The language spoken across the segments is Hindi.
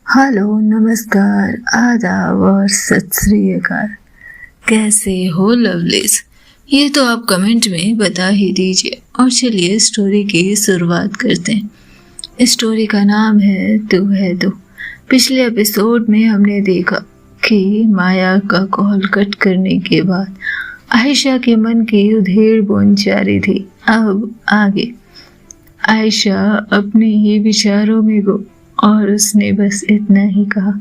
हेलो, नमस्कार, आदाब और सत श्री अकाल। कैसे हो लवलीज? ये तो आप कमेंट में बता ही दीजिए। और चलिए स्टोरी की शुरुआत करते हैं। स्टोरी का नाम है तू है तो। पिछले एपिसोड में हमने देखा कि माया का कॉल कट करने के बाद आयशा के मन की उधेड़ बुन जारी थी। अब आगे आयशा अपने ही विचारों में गो और उसने बस इतना ही कहा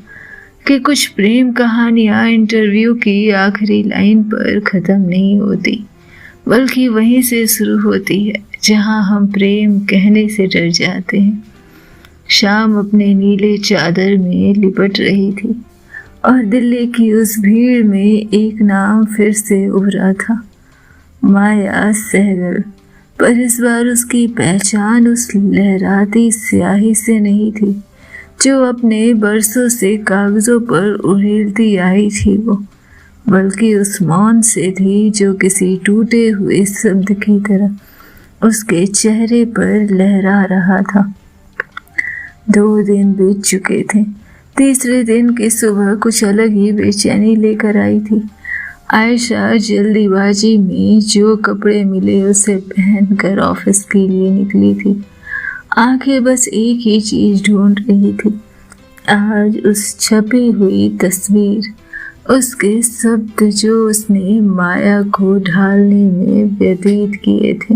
कि कुछ प्रेम कहानियां इंटरव्यू की आखिरी लाइन पर ख़त्म नहीं होती, बल्कि वहीं से शुरू होती है जहां हम प्रेम कहने से डर जाते हैं। शाम अपने नीले चादर में लिपट रही थी और दिल्ली की उस भीड़ में एक नाम फिर से उभरा था, माया सहगल। पर इस बार उसकी पहचान उस लहराती स्याही से नहीं थी जो अपने बरसों से कागजों पर उड़ेलती आई थी वो, बल्कि उस मौन से थी जो किसी टूटे हुए शब्द की तरह उसके चेहरे पर लहरा रहा था। 2 दिन बीत चुके थे। तीसरे दिन की सुबह कुछ अलग ही बेचैनी लेकर आई थी। आयशा जल्दीबाजी में जो कपड़े मिले उसे पहनकर ऑफिस के लिए निकली थी। आंखें बस एक ही चीज ढूंढ रही थी, आज उस छपी हुई तस्वीर, उसके शब्द जो उसने माया को ढालने में व्यतीत किए थे।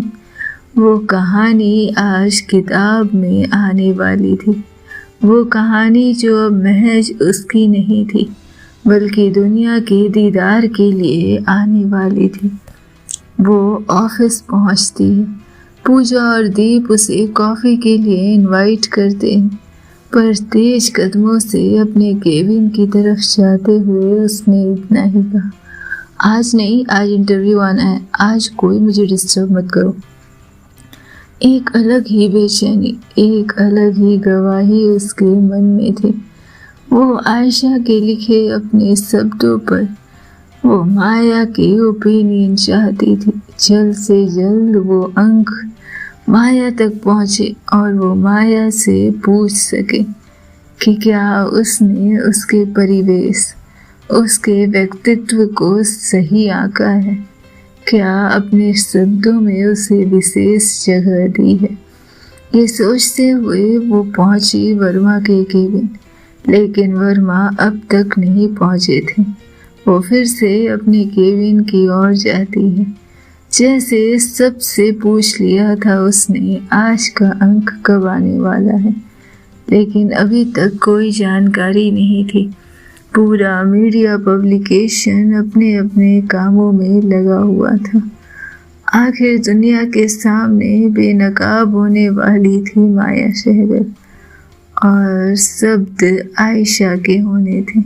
वो कहानी आज किताब में आने वाली थी, वो कहानी जो अब महज उसकी नहीं थी बल्कि दुनिया के दीदार के लिए आने वाली थी। वो ऑफिस पहुंचती है। पूजा और दीप उसे कॉफ़ी के लिए इनवाइट करते हैं, पर तेज कदमों से अपने केबिन की तरफ जाते हुए उसने इतना ही कहा, आज नहीं, आज इंटरव्यू आना है, आज कोई मुझे डिस्टर्ब मत करो। एक अलग ही बेचैनी, एक अलग ही गवाही उसके मन में थी। वो आयशा के लिखे अपने शब्दों पर वो माया की ओपिनियन चाहती थी। जल्द से जल्द वो अंक माया तक पहुँचे और वो माया से पूछ सके कि क्या उसने उसके परिवेश, उसके व्यक्तित्व को सही आंका है, क्या अपने शब्दों में उसे विशेष जगह दी है। ये सोचते हुए वो पहुंची वर्मा के केबिन, लेकिन वर्मा अब तक नहीं पहुंचे थे। वो फिर से अपने केबिन की ओर जाती है, जैसे सबसे पूछ लिया था उसने आज का अंक कब आने वाला है, लेकिन अभी तक कोई जानकारी नहीं थी। पूरा मीडिया पब्लिकेशन अपने अपने कामों में लगा हुआ था। आखिर दुनिया के सामने बेनकाब होने वाली थी माया सहगल और शब्द आयशा के होने थे।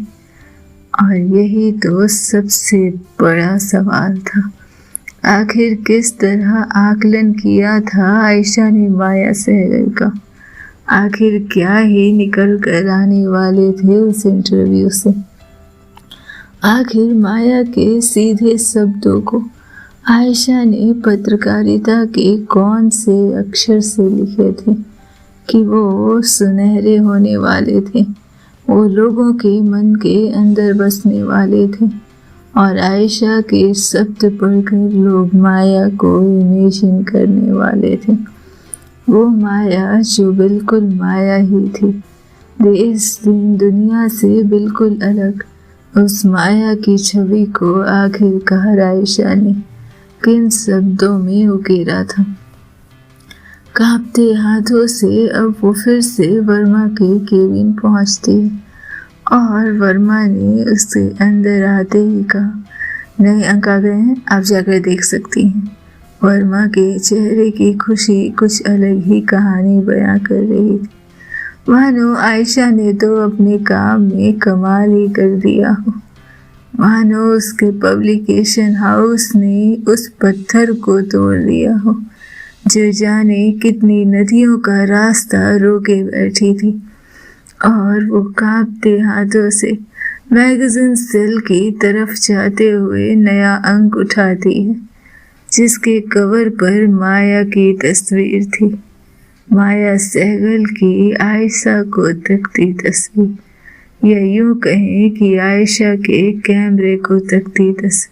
और यही तो सबसे बड़ा सवाल था, आखिर किस तरह आकलन किया था आयशा ने माया सहगल का। आखिर क्या ही निकल कर आने वाले थे उस इंटरव्यू से। आखिर माया के सीधे शब्दों को आयशा ने पत्रकारिता के कौन से अक्षर से लिखे थे कि वो सुनहरे होने वाले थे, वो लोगों के मन के अंदर बसने वाले थे। और आयशा के शब्द पढ़कर लोग माया को इमेजिन करने वाले थे, वो माया जो बिल्कुल माया ही थी, देश दिन दुनिया से बिल्कुल अलग। उस माया की छवि को आखिरकार आयशा ने किन शब्दों में उकेरा था। कांपते हाथों से अब वो फिर से वर्मा के केबिन पहुंचती है और वर्मा ने उसके अंदर आते ही कहा, नए अंक आ गए हैं, आप जाकर देख सकती हैं। वर्मा के चेहरे की खुशी कुछ अलग ही कहानी बयां कर रही थी, मानो आयशा ने तो अपने काम में कमाल ही कर दिया हो, मानो उसके पब्लिकेशन हाउस ने उस पत्थर को तोड़ दिया हो जो जाने कितनी नदियों का रास्ता रोके बैठी थी। और वो कांपते हाथों से मैगजीन सेल की तरफ जाते हुए नया अंक उठाती है, जिसके कवर पर माया की तस्वीर थी, माया सहगल की आयशा को तकती तस्वीर। या यूं कहें कि आयशा के कैमरे को तकती तस्वीर,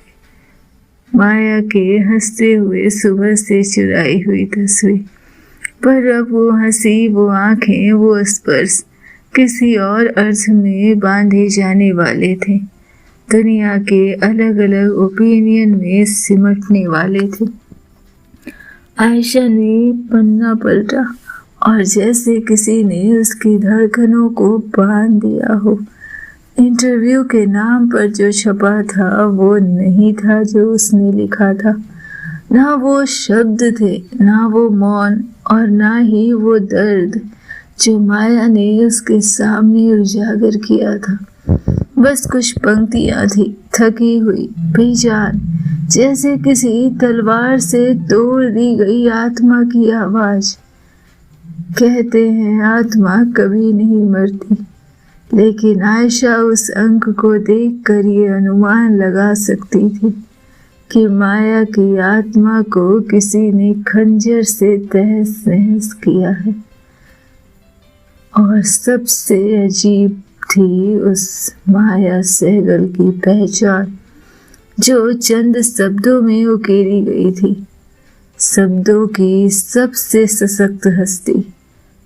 माया के हंसते हुए सुबह से चुराई हुई तस्वीर। पर अब वो हंसी, वो आंखें, वो स्पर्श किसी और अर्थ में बांधे जाने वाले थे, दुनिया के अलग अलग ओपिनियन में सिमटने वाले थे। आयशा ने पन्ना पलटा और जैसे किसी ने उसकी धड़कनों को बांध दिया हो। इंटरव्यू के नाम पर जो छपा था वो नहीं था जो उसने लिखा था। ना वो शब्द थे, ना वो मौन, और ना ही वो दर्द जो माया ने उसके सामने उजागर किया था। बस कुछ पंक्तियां थी, थकी हुई, बेजान, जैसे किसी तलवार से तोड़ दी गई आत्मा की आवाज। कहते हैं आत्मा कभी नहीं मरती, लेकिन आयशा उस अंक को देखकर ये अनुमान लगा सकती थी कि माया की आत्मा को किसी ने खंजर से तहस नहस किया है। और सबसे अजीब थी उस माया सहगल की पहचान, जो चंद शब्दों में उकेरी गई थी। शब्दों की सबसे सशक्त हस्ती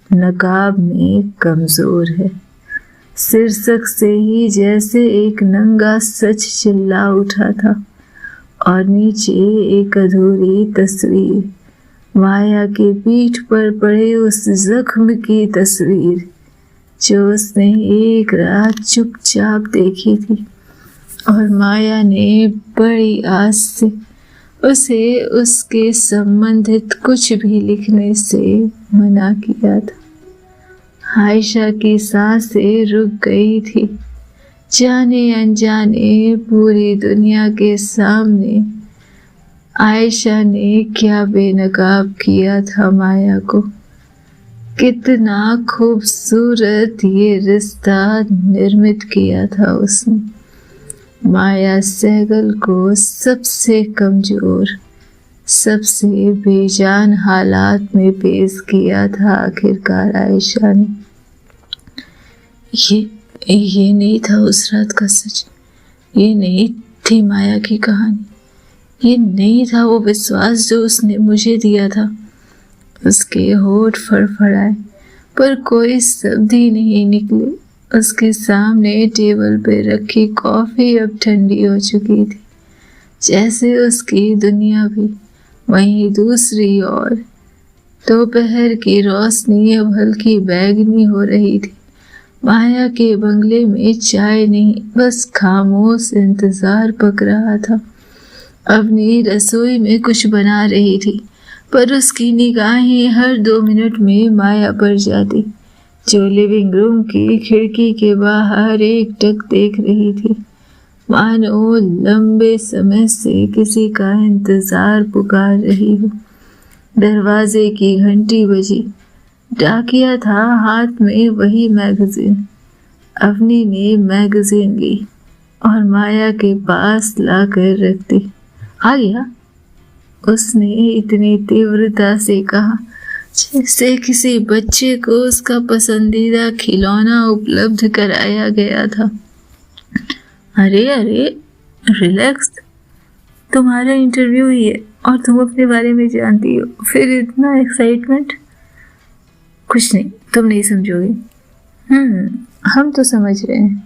नकाब में कमजोर है। शीर्षक से ही जैसे एक नंगा सच चिल्ला उठा था, और नीचे एक अधूरी तस्वीर, माया की पीठ पर पड़े उस जख्म की तस्वीर जो उसने एक रात चुपचाप देखी थी। और माया ने बड़ी आस से उसे उसके संबंधित कुछ भी लिखने से मना किया था। आयशा की सांसें रुक गई थी। जाने अनजाने पूरी दुनिया के सामने आयशा ने क्या बेनकाब किया था माया को। कितना खूबसूरत ये रिश्ता निर्मित किया था उसने। माया सहगल को सबसे कमजोर, सबसे बेजान हालात में पेश किया था आखिरकार आयशा ने। ये नहीं था उस रात का सच, ये नहीं थी माया की कहानी, ये नहीं था वो विश्वास जो उसने मुझे दिया था। उसके होठ फड़फड़ाए पर कोई शब्द ही नहीं निकले। उसके सामने टेबल पे रखी कॉफी अब ठंडी हो चुकी थी, जैसे उसकी दुनिया भी वहीं दूसरी ओर। दोपहर की रोशनी अब हल्की बैंगनी हो रही थी। माया के बंगले में चाय नहीं, बस खामोश इंतजार पक रहा था। अपनी रसोई में कुछ बना रही थी, पर उसकी निगाहें हर 2 मिनट में माया पर जाती, जो लिविंग रूम की खिड़की के बाहर एकटक देख रही थी, मानो लंबे समय से किसी का इंतजार पुकार रही हो। दरवाजे की घंटी बजी। डाकिया था, हाथ में वही मैगजीन। अवनी ने मैगजीन ली और माया के पास लाकर रख दी। आ गया, उसने इतनी तीव्रता से कहा जैसे किसी बच्चे को उसका पसंदीदा खिलौना उपलब्ध कराया गया था। अरे अरे रिलैक्स, तुम्हारा इंटरव्यू ही है और तुम अपने बारे में जानती हो, फिर इतना एक्साइटमेंट। कुछ नहीं, तुम नहीं समझोगे। हम तो समझ रहे हैं।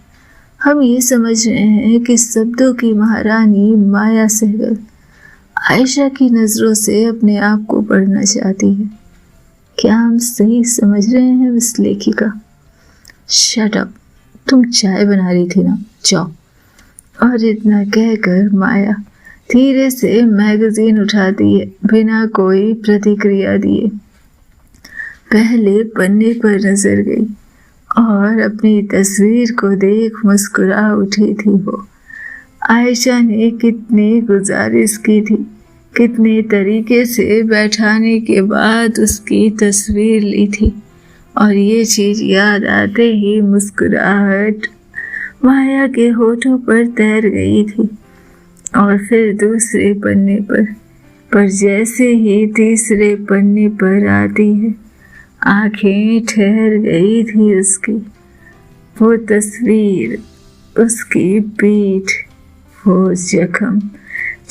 हम ये समझ रहे हैं कि शब्दों की महारानी माया सहगल आयशा की नजरों से अपने आप को पढ़ना चाहती है। क्या हम सही समझ रहे हैं मिस लेखिका? शट अप, तुम चाय बना रही थी ना, जाओ। और इतना कहकर माया धीरे से मैगजीन उठाती है, बिना कोई प्रतिक्रिया दिए। पहले पन्ने पर नजर गई और अपनी तस्वीर को देख मुस्कुरा उठी थी वो। आयशा ने कितनी गुजारिश की थी, कितने तरीके से बैठाने के बाद उसकी तस्वीर ली थी, और ये चीज याद आते ही मुस्कुराहट माया के होठों पर तैर गई थी। और फिर दूसरे पन्ने पर जैसे ही तीसरे पन्ने पर आती है, आंखें ठहर गई थी उसकी। वो तस्वीर, उसकी पीठ, वो जख्म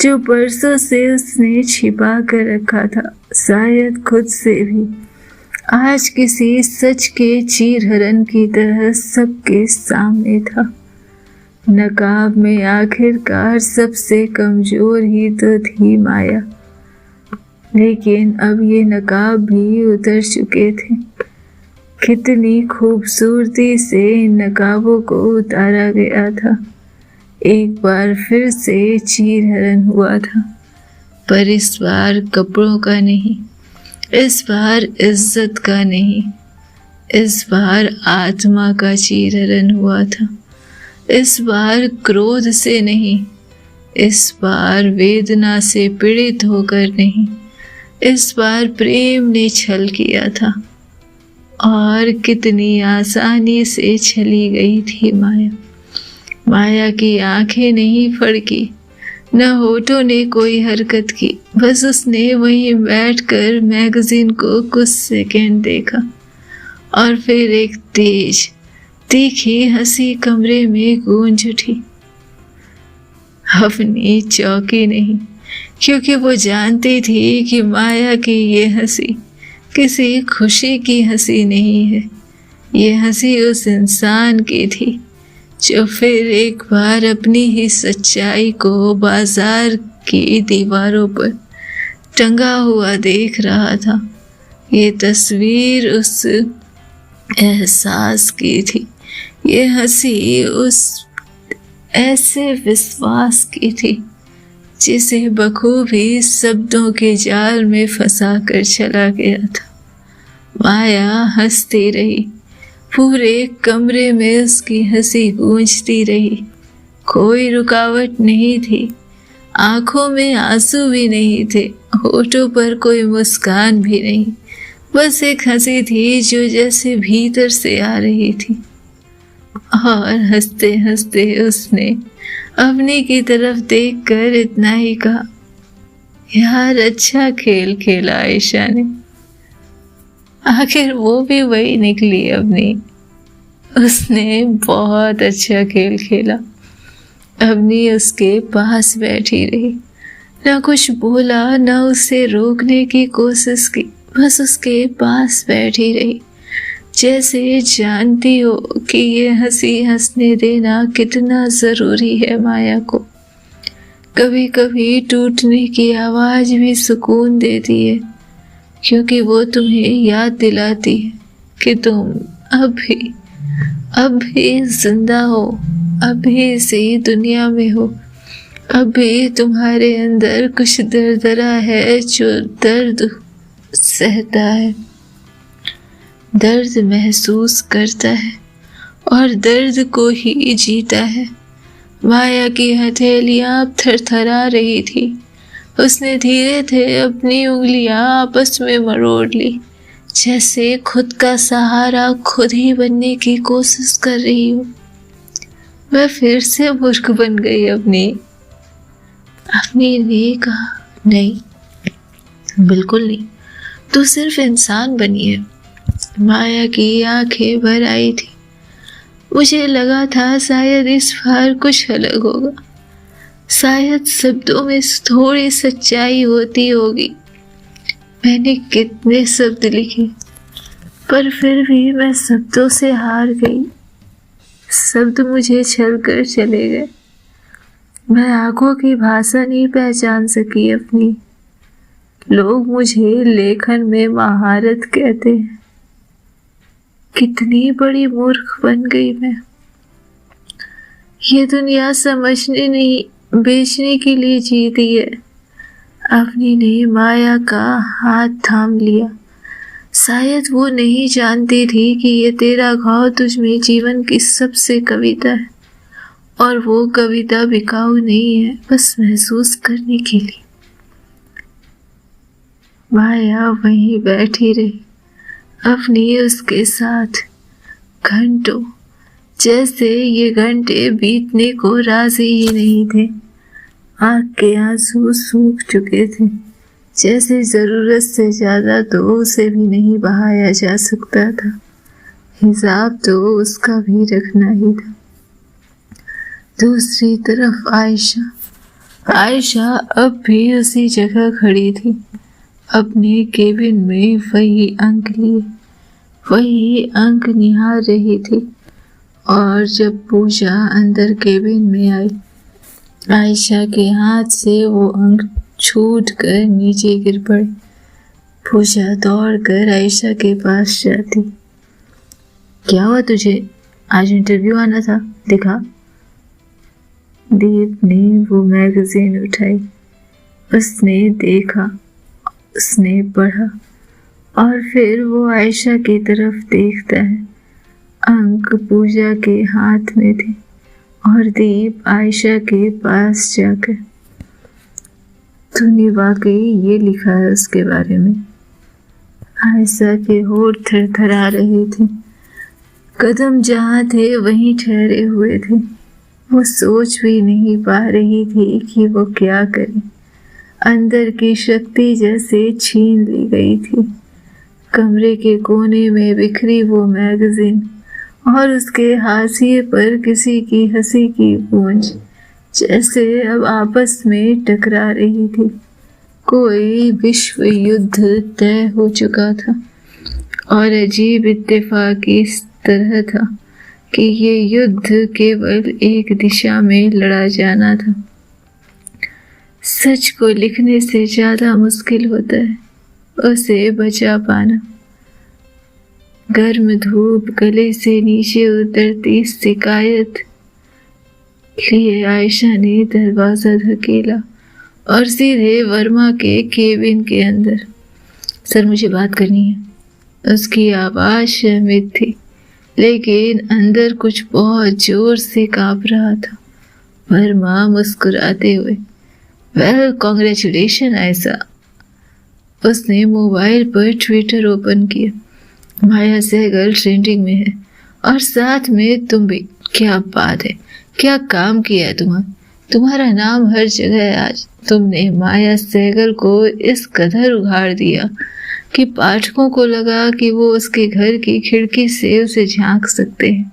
जो बरसों से उसने छिपा कर रखा था, शायद खुद से भी, आज किसी सच के चीरहरण की तरह सबके सामने था। नकाब में आखिरकार सबसे कमजोर ही तो थी माया, लेकिन अब ये नकाब भी उतर चुके थे। कितनी खूबसूरती से इन नकाबों को उतारा गया था। एक बार फिर से चीरहरण हुआ था, पर इस बार कपड़ों का नहीं, इस बार इज्जत का नहीं, इस बार आत्मा का चीरहरण हुआ था। इस बार क्रोध से नहीं, इस बार वेदना से पीड़ित होकर नहीं, इस बार प्रेम ने छल किया था। और कितनी आसानी से छली गई थी माया। माया की आंखें नहीं फड़की, न होठों ने कोई हरकत की, बस उसने वहीं बैठकर मैगजीन को कुछ सेकंड देखा और फिर एक तेज तीखी हंसी कमरे में गूंज उठी। अपनी चौकी नहीं, क्योंकि वो जानती थी कि माया की ये हंसी किसी खुशी की हंसी नहीं है। ये हंसी उस इंसान की थी जो फिर एक बार अपनी ही सच्चाई को बाजार की दीवारों पर टंगा हुआ देख रहा था। ये तस्वीर उस एहसास की थी, ये हंसी उस ऐसे विश्वास की थी जिसे बखूबी शब्दों के जाल में फंसा कर चला गया था। माया हंसती रही, पूरे कमरे में उसकी हंसी गूंजती रही। कोई रुकावट नहीं थी, आंखों में आंसू भी नहीं थे, होठों पर कोई मुस्कान भी नहीं, बस एक हंसी थी जो जैसे भीतर से आ रही थी। और हंसते हंसते उसने अपने की तरफ देखकर इतना ही कहा, यार अच्छा खेल खेला आयशा ने। आखिर वो भी वही निकली अपनी। उसने बहुत अच्छा खेल खेला। अपनी उसके पास बैठी रही, ना कुछ बोला, ना उसे रोकने की कोशिश की, बस उसके पास बैठी रही, जैसे जानती हो कि ये हंसी हंसने देना कितना जरूरी है माया को। कभी कभी टूटने की आवाज भी सुकून देती है, क्योंकि वो तुम्हें याद दिलाती है कि तुम अब भी जिंदा हो, अब भी इसी दुनिया में हो, अब भी तुम्हारे अंदर कुछ दरदरा है जो दर्द सहता है, दर्द महसूस करता है और दर्द को ही जीता है। माया की हथेलियां थरथरा रही थी। उसने धीरे से अपनी उंगलियां आपस में मरोड़ ली, जैसे खुद का सहारा खुद ही बनने की कोशिश कर रही हो। वह फिर से मूर्ख बन गई। अपनी ने कहा, नहीं, बिल्कुल नहीं, तू सिर्फ इंसान बनी है। माया की आंखें भर आई थी। मुझे लगा था शायद इस बार कुछ अलग होगा, शायद शब्दों में थोड़ी सच्चाई होती होगी। मैंने कितने शब्द लिखे, पर फिर भी मैं शब्दों से हार गई। शब्द मुझे छल कर चले गए। मैं आंखों की भाषा नहीं पहचान सकी अपनी। लोग मुझे लेखन में महारत कहते हैं। कितनी बड़ी मूर्ख बन गई मैं। ये दुनिया समझने नहीं, बेचने के लिए जीती है। अपनी ने माया का हाथ थाम लिया। शायद वो नहीं जानती थी कि ये तेरा घाव तुझ में जीवन की सबसे कविता है, और वो कविता बिकाऊ नहीं है, बस महसूस करने के लिए। माया वहीं बैठी रही, अपनी उसके साथ घंटों, जैसे ये घंटे बीतने को राजी ही नहीं थे। आँख के आंसू सूख चुके थे, जैसे जरूरत से ज्यादा तो उसे भी नहीं बहाया जा सकता था। हिसाब तो उसका भी रखना ही था। दूसरी तरफ आयशा अब भी उसी जगह खड़ी थी, अपने केबिन में वही अंक लिए, वही अंक निहार रही थी। और जब पूजा अंदर केबिन में आई, आयशा के हाथ से वो अंक छूट कर नीचे गिर पड़े। पूजा दौड़कर आयशा के पास जाती। क्या हुआ तुझे? आज इंटरव्यू आना था, दिखा। दीप ने वो मैगजीन उठाई। उसने देखा, उसने पढ़ा और फिर वो आयशा की तरफ देखता है। अंक पूजा के हाथ में थे और दीप आयशा के पास जाकर, तूने वाकई ये लिखा है उसके बारे में? आयशा के होठ थरथरा रहे थे, कदम जहाँ थे वहीं ठहरे हुए थे। वो सोच भी नहीं पा रही थी कि वो क्या करे। अंदर की शक्ति जैसे छीन ली गई थी। कमरे के कोने में बिखरी वो मैगजीन और उसके हाशिए पर किसी की हंसी की गूंज जैसे अब आपस में टकरा रही थी। कोई विश्व युद्ध तय हो चुका था और अजीब इत्तेफाक इस तरह था कि ये युद्ध केवल एक दिशा में लड़ा जाना था। सच को लिखने से ज्यादा मुश्किल होता है उसे बचा पाना। गर्म धूप गले से नीचे उतरती शिकायत लिए आयशा ने दरवाजा धकेला और सीधे वर्मा के केबिन के अंदर। सर, मुझे बात करनी है। उसकी आवाज शर्मित थी, लेकिन अंदर कुछ बहुत जोर से कांप रहा था। वर्मा मुस्कुराते हुए, वेल कॉन्ग्रेचुलेशन आयशा। उसने मोबाइल पर ट्विटर ओपन किया। माया सहगल ट्रेंडिंग में है और साथ में तुम भी। क्या बात है, क्या काम किया है तुम्हारा नाम हर जगह है आज। तुमने माया सहगल को इस कदर उघाड़ दिया कि पाठकों को लगा कि वो उसके घर की खिड़की से उसे झांक सकते हैं।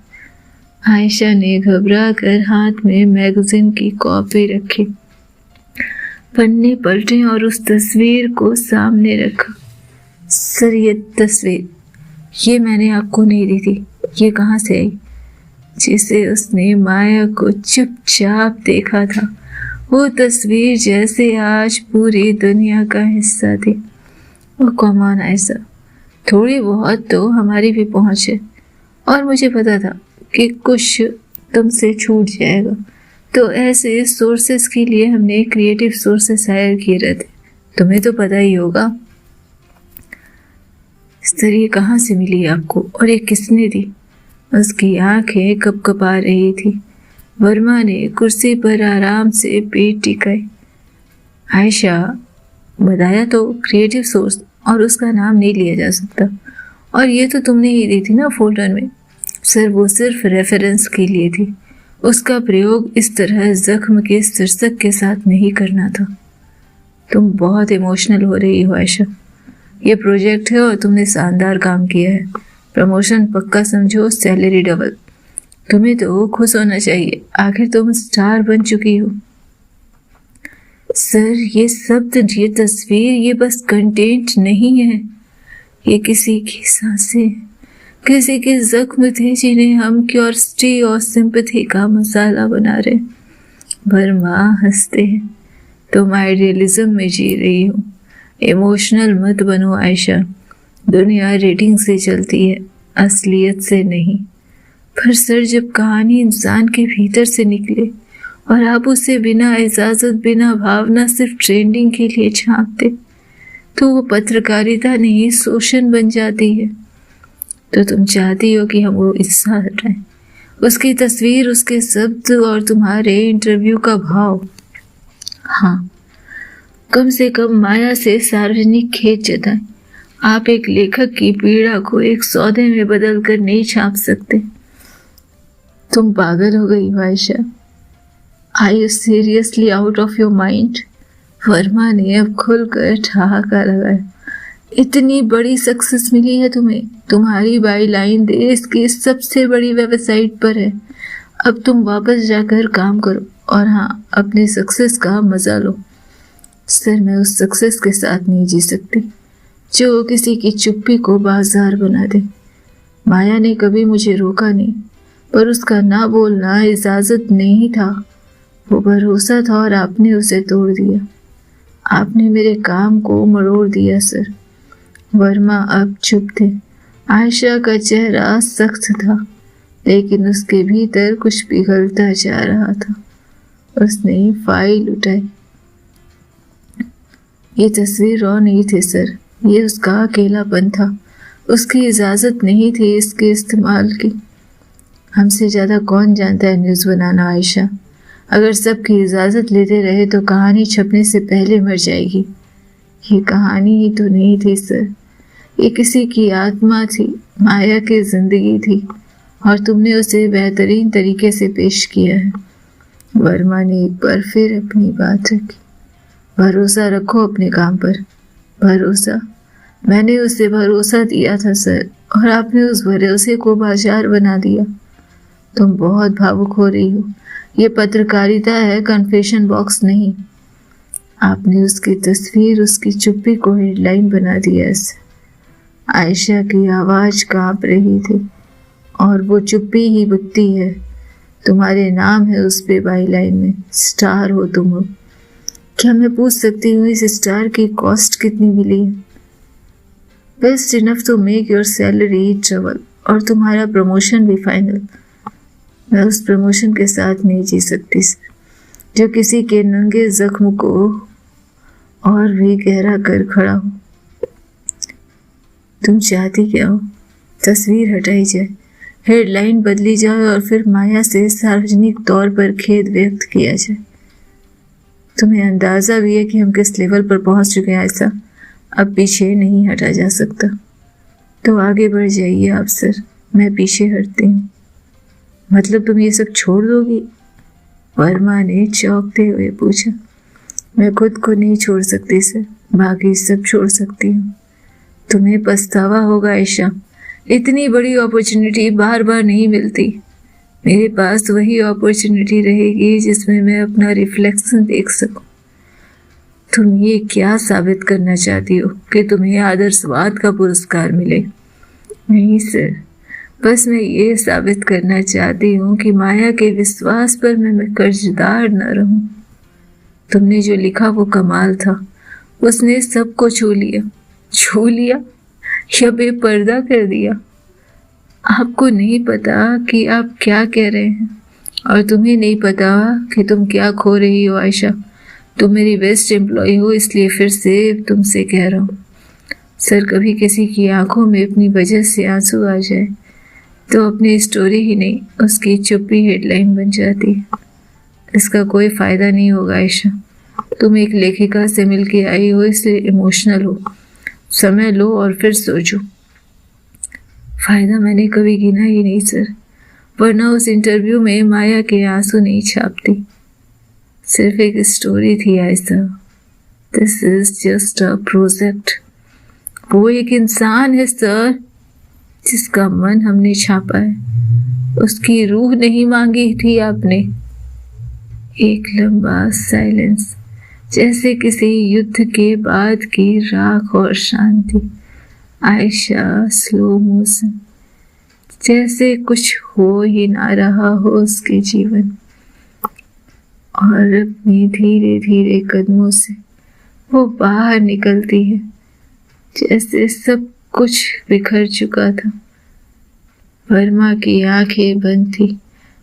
आयशा ने घबरा कर हाथ में मैगजीन की कॉपी रखी, पन्ने पलटे और उस तस्वीर को सामने रखा। सर, ये तस्वीर, ये मैंने आपको नहीं दी थी। ये कहाँ से आई? जिसे उसने माया को चुपचाप देखा था, वो तस्वीर जैसे आज पूरी दुनिया का हिस्सा थी। वो कमान ऐसा, थोड़ी बहुत तो हमारी भी पहुंच है और मुझे पता था कि कुछ तुमसे छूट जाएगा, तो ऐसे सोर्सेस के लिए हमने क्रिएटिव सोर्सेस हायर किए रहते। तुम्हें तो पता ही होगा। सर, ये कहाँ से मिली आपको और ये किसने दी? उसकी आंखें कपकपा रही थी। वर्मा ने कुर्सी पर आराम से पीठ टिकाई। आयशा, बताया तो क्रिएटिव सोर्स, और उसका नाम नहीं लिया जा सकता। और ये तो तुमने ही दी थी ना फोल्डर में। सर, वो सिर्फ रेफरेंस के लिए थी। उसका प्रयोग इस तरह जख्म के शीर्षक के साथ नहीं करना था। तुम बहुत इमोशनल हो रही हो आयशा। ये प्रोजेक्ट है और तुमने शानदार काम किया है। प्रमोशन पक्का समझो, सैलरी डबल। तुम्हें तो खुश होना चाहिए, आखिर तुम स्टार बन चुकी हो। सर, ये शब्द, ये तस्वीर, ये बस कंटेंट नहीं है। ये किसी की सांसें, किसी के जख्म थे जिन्हें हम क्यूरियोसिटी और सिंपैथी का मसाला बना रहे। वर्मा हंसते हैं। तुम आइडियलिज्म में जी रही हो। इमोशनल मत बनो आयशा। दुनिया रेटिंग से चलती है, असलियत से नहीं। पर सर, जब कहानी इंसान के भीतर से निकले और आप उसे बिना इजाजत, बिना भावना, सिर्फ ट्रेंडिंग के लिए छापते, तो वो पत्रकारिता नहीं, शोषण बन जाती है। तो तुम चाहती हो कि हम वो हिस्सा हटाएं, उसकी तस्वीर, उसके शब्द और तुम्हारे इंटरव्यू का भाव। हाँ, कम से कम माया से सार्वजनिक खेद जताएं। आप एक लेखक की पीड़ा को एक सौदे में बदल कर नहीं छाप सकते। तुम पागल हो गई Ayesha. Are you seriously out of your mind? Verma ने अब खुलकर ठहाका लगाया। इतनी बड़ी सक्सेस मिली है तुम्हें। तुम्हारी बाईलाइन देश की सबसे बड़ी वेबसाइट पर है। अब तुम वापस जाकर काम करो और हाँ, अपने सक्सेस का मजा लो। सर, मैं उस सक्सेस के साथ नहीं जी सकती जो किसी की चुप्पी को बाजार बना दे। माया ने कभी मुझे रोका नहीं, पर उसका ना बोलना इजाजत नहीं था। वो भरोसा था और आपने उसे तोड़ दिया। आपने मेरे काम को मरोड़ दिया सर। वर्मा अब चुप थे। आयशा का चेहरा सख्त था, लेकिन उसके भीतर कुछ पिघलता जा रहा था। उसने फाइल उठाई। ये तस्वीर रॉ नहीं थी सर, ये उसका अकेलापन था। उसकी इजाजत नहीं थी इसके इस्तेमाल की। हमसे ज्यादा कौन जानता है न्यूज बनाना आयशा। अगर सबकी इजाजत लेते रहे तो कहानी छपने से पहले मर जाएगी। ये कहानी ही तो नहीं थी सर, ये किसी की आत्मा थी, माया की जिंदगी थी, और तुमने उसे बेहतरीन तरीके से पेश किया है। वर्मा ने एक बार फिर अपनी बात रखी। भरोसा रखो अपने काम पर। भरोसा? मैंने उसे भरोसा दिया था सर, और आपने उस भरोसे को बाजार बना दिया। तुम बहुत भावुक हो रही हो। ये पत्रकारिता है, कन्फेशन बॉक्स नहीं। आपने उसकी तस्वीर, उसकी चुप्पी को हेडलाइन बना दिया इसे। आयशा की आवाज कांप रही थी। और वो चुप्पी ही बिकती है। तुम्हारे नाम है उस पे बाईलाइन में, स्टार हो तुम हो। क्या मैं पूछ सकती हूँ इस स्टार की कॉस्ट कितनी मिली है? Best enough to make your salary trouble, और तुम्हारा प्रमोशन भी फाइनल। मैं उस प्रमोशन के साथ नहीं जी सकती सर, जो किसी के नंगे जख्म को और भी गहरा कर खड़ा हो। तुम चाहती क्या हो? तस्वीर हटाई जाए, हेडलाइन बदली जाए, और फिर माया से सार्वजनिक तौर पर खेद व्यक्त किया जाए। तुम्हें अंदाजा भी है कि हम किस लेवल पर पहुंच चुके हैं ऐसा। अब पीछे नहीं हटा जा सकता। तो आगे बढ़ जाइए आप सर, मैं पीछे हटती हूँ। मतलब तुम ये सब छोड़ दोगी? वर्मा ने चौंकते हुए पूछा। मैं खुद को नहीं छोड़ सकती सर, बाकी सब छोड़ सकती हूँ। तुम्हें पछतावा होगा आयशा। इतनी बड़ी अपॉर्चुनिटी बार बार नहीं मिलती। मेरे पास वही अपॉर्चुनिटी रहेगी जिसमें मैं अपना रिफ्लेक्शन देख सकूं। तुम ये क्या साबित करना चाहती हो कि तुम्हें आदर्शवाद का पुरस्कार मिले? नहीं सर, बस मैं ये साबित करना चाहती हूँ कि माया के विश्वास पर मैं कर्जदार न रहूं। तुमने जो लिखा वो कमाल था। उसने सबको छू लिया। छू लिया या बेपर्दा कर दिया। आपको नहीं पता कि आप क्या कह रहे हैं, और तुम्हें नहीं पता कि तुम क्या खो रही हो आयशा। तुम मेरी बेस्ट एम्प्लॉय हो, इसलिए फिर से तुमसे कह रहा हूँ सर, कभी किसी की आंखों में अपनी वजह से आंसू आ जाए तो अपनी स्टोरी ही नहीं, उसकी चुप्पी हेडलाइन बन जाती है। इसका कोई फायदा नहीं होगा आयशा। तुम एक लेखिका से मिलके आई हो, इसलिए इमोशनल हो। समय लो और फिर सोचो। फायदा मैंने कभी गिना ही नहीं सर, वरना उस इंटरव्यू में माया के आंसू नहीं छापती। सिर्फ एक स्टोरी थी Ayesha. This is just a project. वो एक इंसान है सर, जिसका मन हमने छापा है। उसकी रूह नहीं मांगी थी आपने। एक लंबा साइलेंस, जैसे किसी युद्ध के बाद की राख और शांति। आयशा स्लो मोशन, जैसे कुछ हो ही ना रहा हो उसके जीवन। और अपनी धीरे धीरे कदमों से वो बाहर निकलती है, जैसे सब कुछ बिखर चुका था। वर्मा की आंखें बंद थी।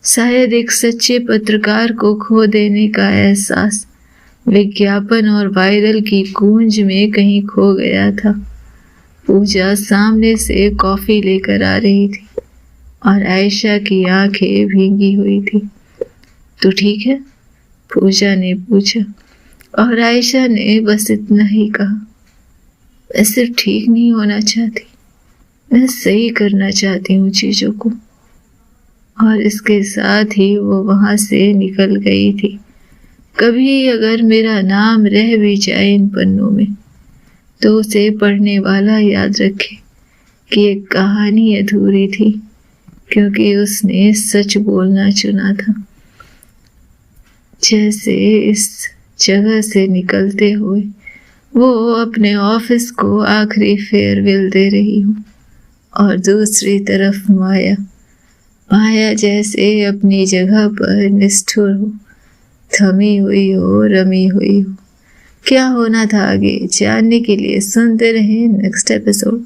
शायद एक सच्चे पत्रकार को खो देने का एहसास विज्ञापन और वायरल की गूंज में कहीं खो गया था। पूजा सामने से कॉफी लेकर आ रही थी और आयशा की आंखें भीगी हुई थी। तो ठीक है? पूजा ने पूछा और आयशा ने बस इतना ही कहा। मैं सिर्फ ठीक नहीं होना चाहती, मैं सही करना चाहती हूँ चीजों को। और इसके साथ ही वो वहां से निकल गई थी। कभी अगर मेरा नाम रह भी जाए इन पन्नों में, तो उसे पढ़ने वाला याद रखे कि एक कहानी अधूरी थी क्योंकि उसने सच बोलना चुना था। जैसे इस जगह से निकलते हुए वो अपने ऑफिस को आखिरी फेयरवेल दे रही हूँ और दूसरी तरफ माया जैसे अपनी जगह पर निष्ठुर हो, थमी हुई हो, रमी हुई हो। क्या होना था आगे जानने के लिए सुनते रहें नेक्स्ट एपिसोड।